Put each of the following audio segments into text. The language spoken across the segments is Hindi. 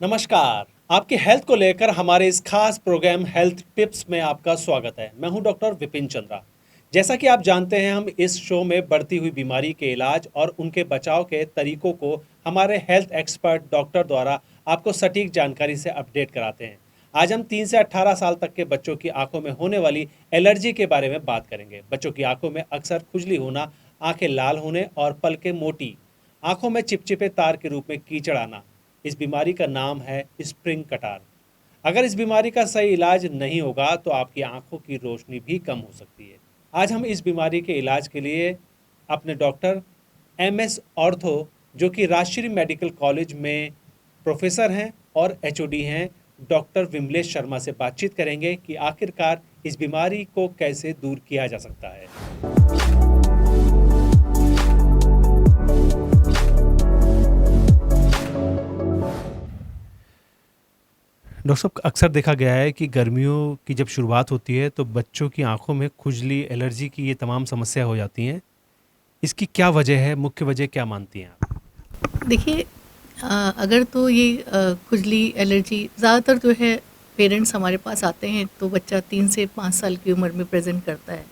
नमस्कार। आपकी हेल्थ को लेकर हमारे इस खास प्रोग्राम हेल्थ टिप्स में आपका स्वागत है। मैं हूं डॉक्टर विपिन चंद्रा। जैसा कि आप जानते हैं, हम इस शो में बढ़ती हुई बीमारी के इलाज और उनके बचाव के तरीकों को हमारे हेल्थ एक्सपर्ट डॉक्टर द्वारा आपको सटीक जानकारी से अपडेट कराते हैं। आज हम 3 से 18 साल तक के बच्चों की आंखों में होने वाली एलर्जी के बारे में बात करेंगे। बच्चों की आंखों में अक्सर खुजली होना, आंखें लाल होने और पलकें मोटी, आंखों में चिपचिपे तार के रूप में कीचड़ आना, इस बीमारी का नाम है स्प्रिंग कटार। अगर इस बीमारी का सही इलाज नहीं होगा तो आपकी आंखों की रोशनी भी कम हो सकती है। आज हम इस बीमारी के इलाज के लिए अपने डॉक्टर एमएस ऑर्थो, जो कि राजश्री मेडिकल कॉलेज में प्रोफेसर हैं और एचओडी हैं, डॉक्टर विमलेश शर्मा से बातचीत करेंगे कि आखिरकार इस बीमारी को कैसे दूर किया जा सकता है। डॉक्टर साहब, अक्सर देखा गया है कि गर्मियों की जब शुरुआत होती है तो बच्चों की आंखों में खुजली, एलर्जी की ये तमाम समस्या हो जाती हैं। इसकी क्या वजह है? मुख्य वजह क्या मानती हैं आप? देखिए, अगर तो ये खुजली एलर्जी ज़्यादातर जो है पेरेंट्स हमारे पास आते हैं तो बच्चा 3 से 5 साल की उम्र में प्रेजेंट करता है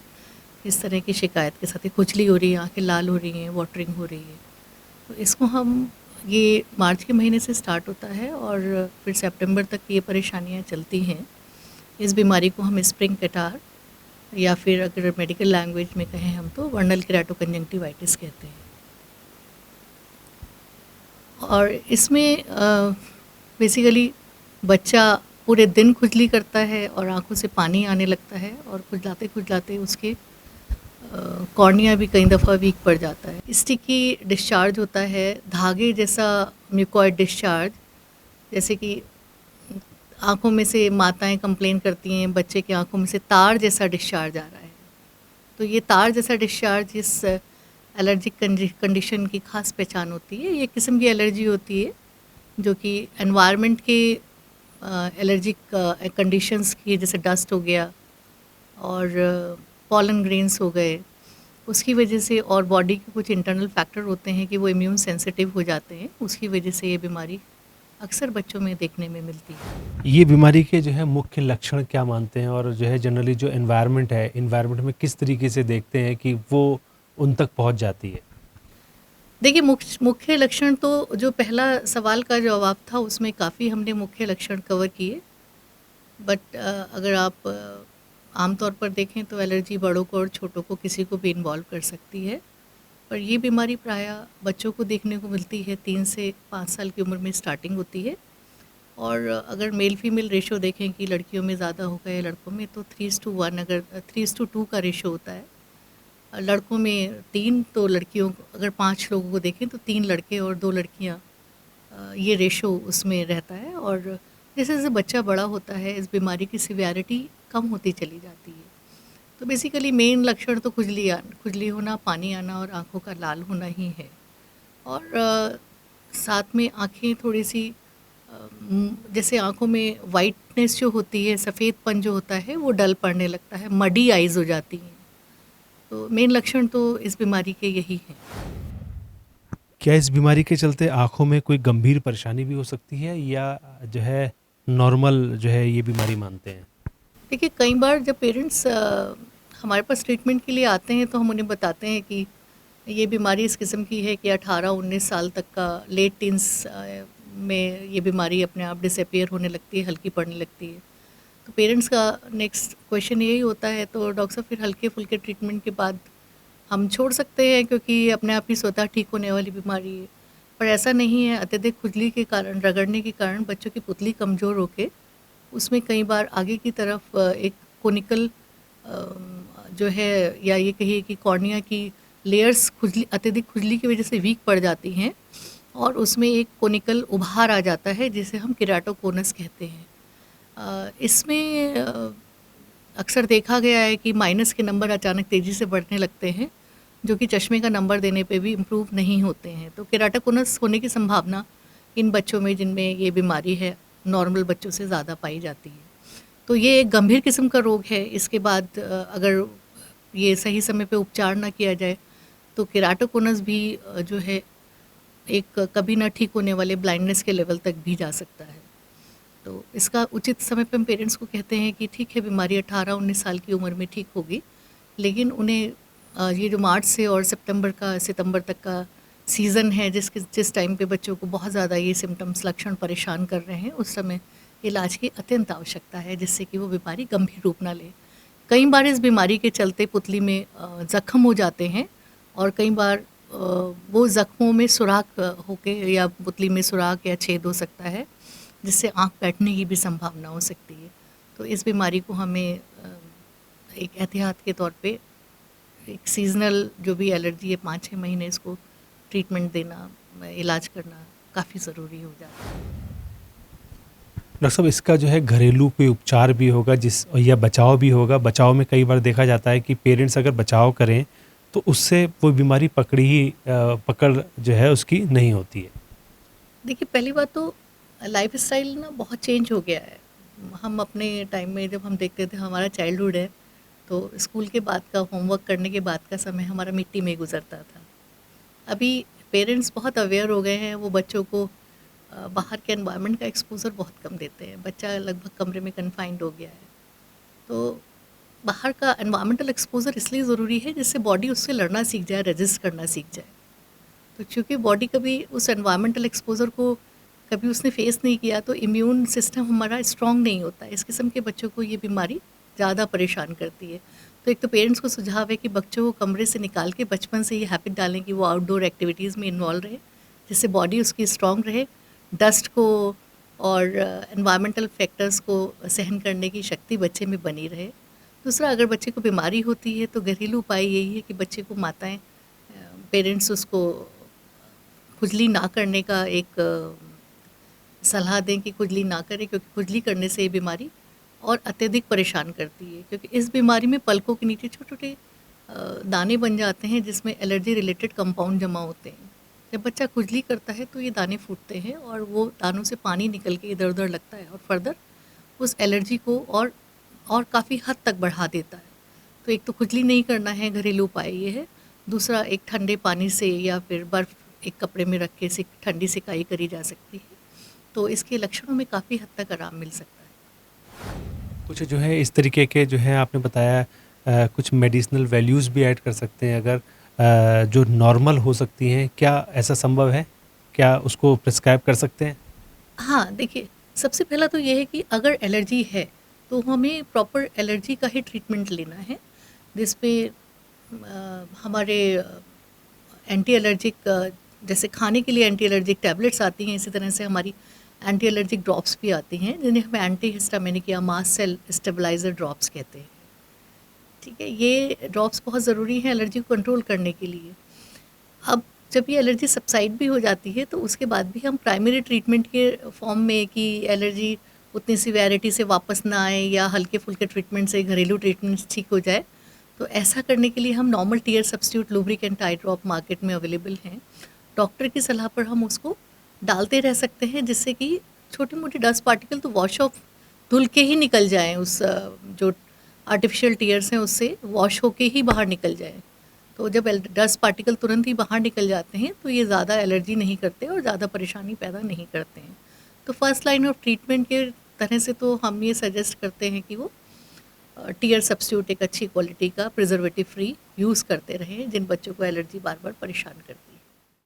इस तरह की शिकायत के साथ। खुजली हो रही है, आंखें लाल हो रही हैं, वाटरिंग हो रही है। तो इसको हम ये मार्च के महीने से स्टार्ट होता है और फिर सितंबर तक ये परेशानियां चलती हैं। इस बीमारी को हम स्प्रिंग कटार या फिर अगर मेडिकल लैंग्वेज में कहें हम तो वर्नल केराटोकंजंक्टिवाइटिस कहते हैं। और इसमें बेसिकली बच्चा पूरे दिन खुजली करता है और आंखों से पानी आने लगता है और खुजलाते खुजलाते उसके कॉर्निया भी कई दफ़ा वीक पड़ जाता है। स्टिकी डिस्चार्ज होता है, धागे जैसा म्यूकॉइड डिस्चार्ज, जैसे कि आंखों में से माताएं कंप्लेन करती हैं बच्चे की आंखों में से तार जैसा डिस्चार्ज आ रहा है। तो ये तार जैसा डिस्चार्ज इस एलर्जिक कंडीशन की खास पहचान होती है। ये किस्म की एलर्जी होती है जो कि एनवायरनमेंट के एलर्जिक कंडीशंस की, जैसे डस्ट हो गया और पॉलन ग्रेन्स हो गए, उसकी वजह से, और बॉडी के कुछ इंटरनल फैक्टर होते हैं कि वो इम्यून सेंसिटिव हो जाते हैं, उसकी वजह से ये बीमारी अक्सर बच्चों में देखने में मिलती है। ये बीमारी के जो है मुख्य लक्षण क्या मानते हैं, और जो है जनरली जो एनवायरनमेंट है, एनवायरनमेंट में किस तरीके से देखते हैं कि वो उन तक पहुंच जाती है? देखिए, मुख्य लक्षण तो जो पहला सवाल का जवाब था उसमें काफ़ी हमने मुख्य लक्षण कवर किए। बट अगर आप आमतौर पर देखें तो एलर्जी बड़ों को और छोटों को किसी को भी इन्वॉल्व कर सकती है। पर ये बीमारी प्रायः बच्चों को देखने को मिलती है, 3 से 5 साल की उम्र में स्टार्टिंग होती है। और अगर मेल फीमेल रेशो देखें कि लड़कियों में ज़्यादा होगा या लड़कों में, तो 3:1, अगर 3:2 का रेशो होता है। लड़कों में 3, तो लड़कियों को अगर 5 लोगों को देखें तो 3 लड़के और 2 लड़कियां, ये रेशो उसमें रहता है। और जैसे जैसे बच्चा बड़ा होता है इस बीमारी की सिवियरिटी कम होती चली जाती है। तो बेसिकली मेन लक्षण तो खुजली होना, पानी आना और आँखों का लाल होना ही है। और साथ में आँखें थोड़ी सी जैसे आँखों में वाइटनेस जो होती है, सफ़ेदपन जो होता है, वो डल पड़ने लगता है, मडी आइज़ हो जाती हैं। तो मेन लक्षण तो इस बीमारी के यही हैं। क्या इस बीमारी के चलते आँखों में कोई गंभीर परेशानी भी हो सकती है, या जो है नॉर्मल जो है ये बीमारी मानते हैं? देखिए, कई बार जब पेरेंट्स हमारे पास ट्रीटमेंट के लिए आते हैं तो हम उन्हें बताते हैं कि ये बीमारी इस किस्म की है कि 18-19 साल तक का लेट टीन्स में ये बीमारी अपने आप डिसअपीयर होने लगती है, हल्की पड़ने लगती है। तो पेरेंट्स का नेक्स्ट क्वेश्चन यही होता है, तो डॉक्टर साहब फिर हल्के फुल्के ट्रीटमेंट के बाद हम छोड़ सकते हैं क्योंकि ये अपने आप ही स्वतः ठीक होने वाली बीमारी है। पर ऐसा नहीं है। अत्यधिक खुजली के कारण, रगड़ने के कारण बच्चों की पुतली कमज़ोर होके उसमें कई बार आगे की तरफ एक कोनिकल जो है, या ये कहिए कि कॉर्निया की लेयर्स अत्यधिक खुजली की वजह से वीक पड़ जाती हैं और उसमें एक कोनिकल उभार आ जाता है जिसे हम केराटोकोनस कहते हैं। इसमें अक्सर देखा गया है कि माइनस के नंबर अचानक तेज़ी से बढ़ने लगते हैं, जो कि चश्मे का नंबर देने पे भी इम्प्रूव नहीं होते हैं। तो केराटोकोनस होने की संभावना इन बच्चों में जिनमें ये बीमारी है, नॉर्मल बच्चों से ज़्यादा पाई जाती है। तो ये एक गंभीर किस्म का रोग है। इसके बाद अगर ये सही समय पे उपचार ना किया जाए तो केराटोकोनस भी जो है एक कभी ना ठीक होने वाले ब्लाइंडनेस के लेवल तक भी जा सकता है। तो इसका उचित समय पे हम पेरेंट्स को कहते हैं कि ठीक है, बीमारी 18-19 साल की उम्र में ठीक होगी, लेकिन उन्हें ये जो मार्च से और सितंबर तक का सीज़न है, जिस टाइम पे बच्चों को बहुत ज़्यादा ये सिम्टम्स लक्षण परेशान कर रहे हैं, उस समय इलाज की अत्यंत आवश्यकता है, जिससे कि वो बीमारी गंभीर रूप ना ले। कई बार इस बीमारी के चलते पुतली में ज़ख्म हो जाते हैं, और कई बार वो ज़ख्मों में सुराख होके, या पुतली में सुराख या छेद हो सकता है, जिससे आँख बैठने की भी संभावना हो सकती है। तो इस बीमारी को हमें एक एहतियात के तौर पे, एक सीज़नल जो भी एलर्जी है, 5-6 महीने इसको ट्रीटमेंट देना, इलाज करना काफ़ी ज़रूरी हो जाता है। डॉक्टर साहब, इसका जो है घरेलू कोई उपचार भी होगा जिस या बचाव भी होगा? बचाव में कई बार देखा जाता है कि पेरेंट्स अगर बचाव करें तो उससे वो बीमारी पकड़ जो है उसकी नहीं होती है। देखिए, पहली बात तो लाइफ़स्टाइल ना बहुत चेंज हो गया है। हम अपने टाइम में जब हम देखते थे, हमारा चाइल्डहुड है, तो स्कूल के बाद का, होमवर्क करने के बाद का समय हमारा मिट्टी में गुज़रता था। अभी पेरेंट्स बहुत अवेयर हो गए हैं, वो बच्चों को बाहर के एनवायरनमेंट का एक्सपोज़र बहुत कम देते हैं। बच्चा लगभग कमरे में कन्फाइंड हो गया है। तो बाहर का एनवायरमेंटल एक्सपोज़र इसलिए ज़रूरी है, जिससे बॉडी उससे लड़ना सीख जाए, रेज़िस्ट करना सीख जाए। तो चूँकि बॉडी कभी उस एनवायरमेंटल एक्सपोज़र को कभी उसने फेस नहीं किया, तो इम्यून सिस्टम हमारा स्ट्रॉन्ग नहीं होता है। इस किस्म के बच्चों को ये बीमारी ज़्यादा परेशान करती है। तो एक तो पेरेंट्स को सुझाव है कि बच्चों को कमरे से निकाल के बचपन से ये हैबिट डालें कि वो आउटडोर एक्टिविटीज़ में इन्वॉल्व रहे, जिससे बॉडी उसकी स्ट्रॉन्ग रहे, डस्ट को और एनवायरमेंटल फैक्टर्स को सहन करने की शक्ति बच्चे में बनी रहे। दूसरा, अगर बच्चे को बीमारी होती है तो घरेलू उपाय यही है कि बच्चे को माताएँ, पेरेंट्स उसको खुजली ना करने का एक सलाह दें कि खुजली ना करें, क्योंकि खुजली करने से ये बीमारी और अत्यधिक परेशान करती है। क्योंकि इस बीमारी में पलकों के नीचे छोटे-छोटे दाने बन जाते हैं, जिसमें एलर्जी रिलेटेड कंपाउंड जमा होते हैं। जब बच्चा खुजली करता है तो ये दाने फूटते हैं, और वो दानों से पानी निकल के इधर-उधर लगता है, और फर्दर उस एलर्जी को और काफ़ी हद तक बढ़ा देता है। तो एक तो खुजली नहीं करना है, घरेलू उपाय ये है। दूसरा, एक ठंडे पानी से या फिर बर्फ़ एक कपड़े में रख के ठंडी सिकाई करी जा सकती है। तो इसके लक्षणों में काफ़ी हद तक आराम मिल सकता है। कुछ जो है इस तरीके के जो है आपने बताया, कुछ मेडिसिनल वैल्यूज़ भी ऐड कर सकते हैं अगर जो नॉर्मल हो सकती हैं, क्या ऐसा संभव है? क्या उसको प्रिस्क्राइब कर सकते हैं? हाँ, देखिए, सबसे पहला तो ये है कि अगर एलर्जी है, तो हमें प्रॉपर एलर्जी का ही ट्रीटमेंट लेना है, जिस पे हमारे एंटी एलर्जिक, जैसे खाने के लिए एंटी एलर्जिक टैबलेट्स आती हैं, इसी तरह से हमारी एंटी एलर्जिक ड्रॉप्स भी आती हैं, जिन्हें हम एंटी हिस्टामिनिक या मास्ट सेल स्टेबलाइज़र ड्रॉप्स कहते हैं। ठीक है, ये ड्रॉप्स बहुत ज़रूरी हैं एलर्जी को कंट्रोल करने के लिए। अब जब ये एलर्जी सबसाइड भी हो जाती है, तो उसके बाद भी हम प्राइमरी ट्रीटमेंट के फॉर्म में, कि एलर्जी उतनी सिवियरिटी से वापस ना आए या हल्के-फुल्के ट्रीटमेंट से घरेलू ट्रीटमेंट ठीक हो जाए, तो ऐसा करने के लिए हम नॉर्मल टीयर सब्स्टिट्यूट लुब्रिकेंट आई ड्रॉप मार्केट में अवेलेबल हैं। डॉक्टर की सलाह पर हम उसको डालते रह सकते हैं, जिससे कि छोटे-मोटे डस्ट पार्टिकल तो वॉश ऑफ, धुल के ही निकल जाएँ, उस जो आर्टिफिशियल टीयर्स हैं उससे वॉश होके ही बाहर निकल जाएँ। तो जब डस्ट पार्टिकल तुरंत ही बाहर निकल जाते हैं, तो ये ज़्यादा एलर्जी नहीं करते और ज़्यादा परेशानी पैदा नहीं करते हैं। तो फर्स्ट लाइन ऑफ ट्रीटमेंट के तरह से तो हम ये सजेस्ट करते हैं कि वो टीयर सब्स्टिट्यूट एक अच्छी क्वालिटी का प्रिजर्वेटिव फ्री यूज़ करते रहें, जिन बच्चों को एलर्जी बार बार परेशान करती है।